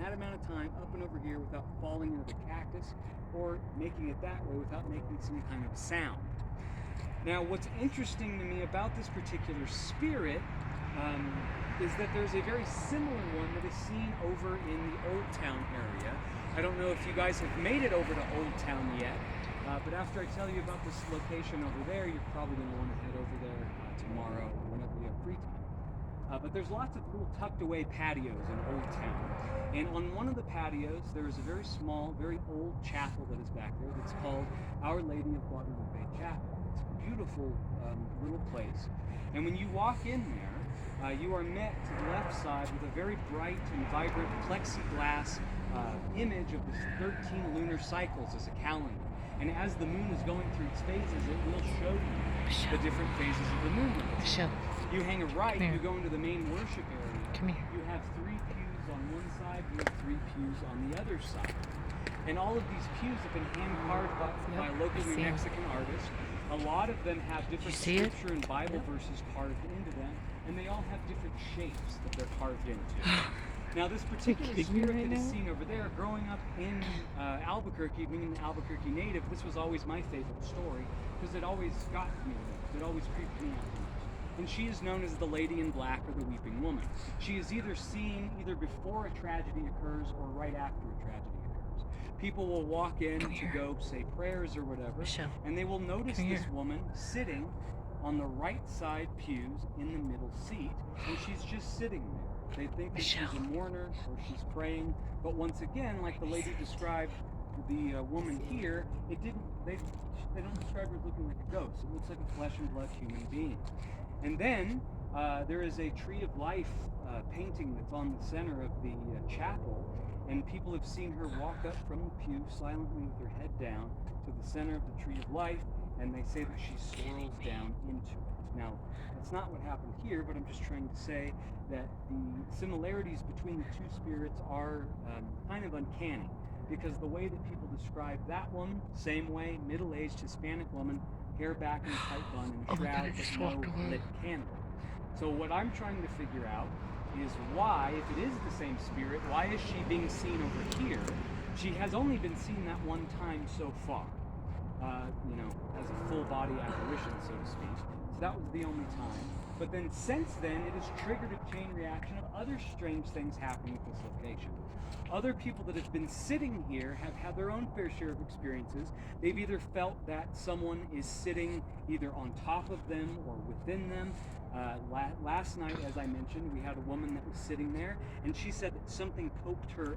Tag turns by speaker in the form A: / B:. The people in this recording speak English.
A: that amount of time up and over here without falling into the cactus or making it that way without making some kind of sound. Now, what's interesting to me about this particular spirit is that there's a very similar one that is seen over in the Old Town area. I don't know if you guys have made it over to Old Town yet, but after I tell you about this location over there, you're probably going to want to head over there tomorrow or whenever you have free time. But there's lots of little tucked away patios in Old Town. And on one of the patios, there is a very small, very old chapel that is back there that's called Our Lady of Guadalupe Chapel. It's a beautiful little place. And when you walk in there, you are met to the left side with a very bright and vibrant plexiglass image of the 13 lunar cycles as a calendar. And as the moon is going through its phases, it will show you the different phases of the moon. You hang a right, you go into the main worship area.
B: Come here.
A: You have 3 pews on one side, you have 3 pews on the other side. And all of these pews have been hand-carved by local New Mexican artists. A lot of them have different scripture and Bible verses carved into them, and they all have different shapes that they're carved into. Now, this particular spirit that is seen over there, growing up in Albuquerque, being an Albuquerque native, this was always my favorite story, because it always got me. It always creeped me out. And she is known as the Lady in Black or the Weeping Woman. She is either seen either before a tragedy occurs or right after a tragedy occurs. People will walk in to go say prayers or whatever, and they will notice this woman sitting on the right side pews in the middle seat, and she's just sitting there. They think that she's a mourner or she's praying, but once again, like the lady described the woman here, they don't describe her as looking like a ghost. It looks like a flesh and blood human being. And then there is a Tree of Life painting that's on the center of the chapel, and people have seen her walk up from the pew silently with her head down to the center of the Tree of Life, and they say that she swirls down into it. Now, that's not what happened here, but I'm just trying to say that the similarities between the two spirits are kind of uncanny, because the way that people describe that woman, same way, middle-aged Hispanic woman, hair back in a tight bun and a shroud with no lit candle. So what I'm trying to figure out is why, if it is the same spirit, why is she being seen over here? She has only been seen that one time so far, as a full body apparition, so to speak. So that was the only time. But then since then, it has triggered a chain reaction of other strange things happening at this location. Other people that have been sitting here have had their own fair share of experiences. They've either felt that someone is sitting either on top of them or within them. Last night, as I mentioned, we had a woman that was sitting there, and she said that something poked her